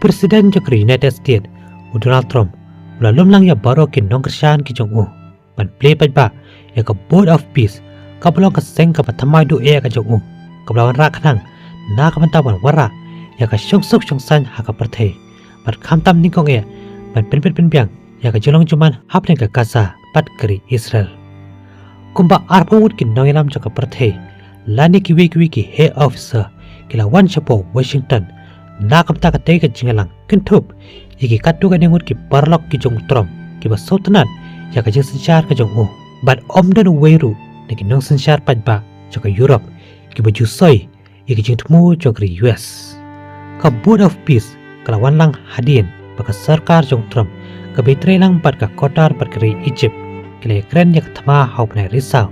Presiden Jokri United States Donald Trump lalu lang ya baru kin nong kerjaan ki jong ban play pa ya ka Board of Peace ka belong ka seng ka pathamai du ka jong ka belong ra khanang na ka banta ban wara ya ka syong san ha ka perthai bat kham tam ni kong ban pen biang ya ka jolong cuman hap ne ka Gaza pat kari Israel kumba arpamut kin nong elam ka perthai lani ki wi ki head officer kila wan chapo Washington na kamta ka tei ka jingalang kintup iki katu ka nengut ki parlok ki jong Trump ki ba sotanan ya ka jing sanchar ka jong bat omdan weiru ne ki nong sanchar pa ka Europe ki ba jusoi iki jing tmu jokri US ka Board of Peace kala wan lang hadin baka sarkar jong Trump ka betre lang pat ka kotar pat kri Egypt kila Ukraine ya ka thama hau na risau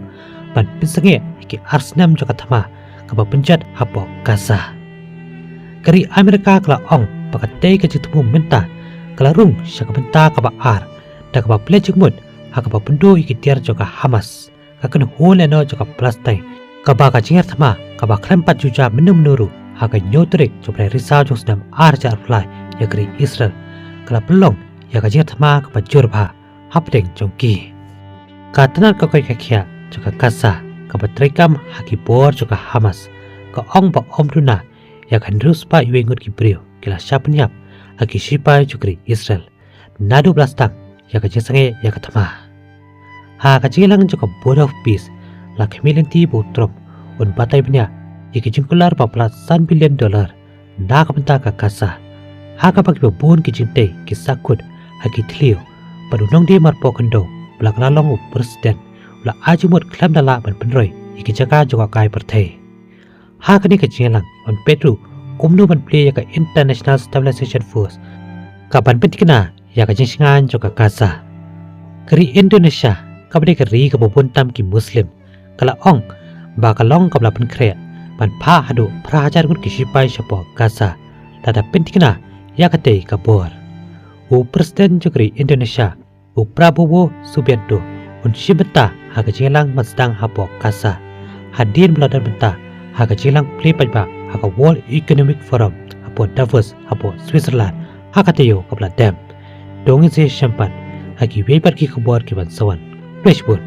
ban pinsange iki arsnam joka thama ka ba penjat hapo Gaza kari Amerika kala ong pakatay ka jitmu menta kala rung siya ka benta ka ba da ka ba pledge mut ha ka ba pendo ikitiar joka Hamas ka kan hole no joka plastai ka ba ka jingar thama ka ba krempat juja minum nuru ha ka nyotrik jopla risa jos dam jar fly ya kari Israel kala pelong ya ka jingar thama ka ba jurba hapdeng jongki ka tanar ka koi ka khia joka Gaza ka ba trekam ha ki bor joka Hamas ka ong ba omduna ya kan terus pa iwengut ki brio kila syapnyap haki sipai jukri Israel nadu blastang ya ka jesange ya ka thama ha ka jilang joka Board of Peace la kemilanti botrom un batai bnya iki jingkular pa $1 billion na ka benta ka Gaza ha ka pagi bon ki jinte ki sakut haki thlio padunong di marpo kendo blakla long presiden la ajumut khlam dala ban penroi iki jaga joka kai perthai ha kani ka jilang on Pedro kumnu ban play ya ka International Stabilization Force ka ban petikna ya ka jingsingan joka Gaza kari Indonesia ka bade ka ri ka bobon tam ki Muslim kala ong ba ka long ka bla pen kre ban pha hadu prajar gut ki sipai sapo Gaza tada petikna ya ka tei ka bor presiden jokri Indonesia Prabowo Subianto un sibeta ha ka jilang masdang hapo Gaza hadir beladan benta ha ka jilang play pa haka World Economic Forum hapo Davos hapo Switzerland haka tayo kabla dam dongin se champan haki webar ki khobor ki ban sawan flashbone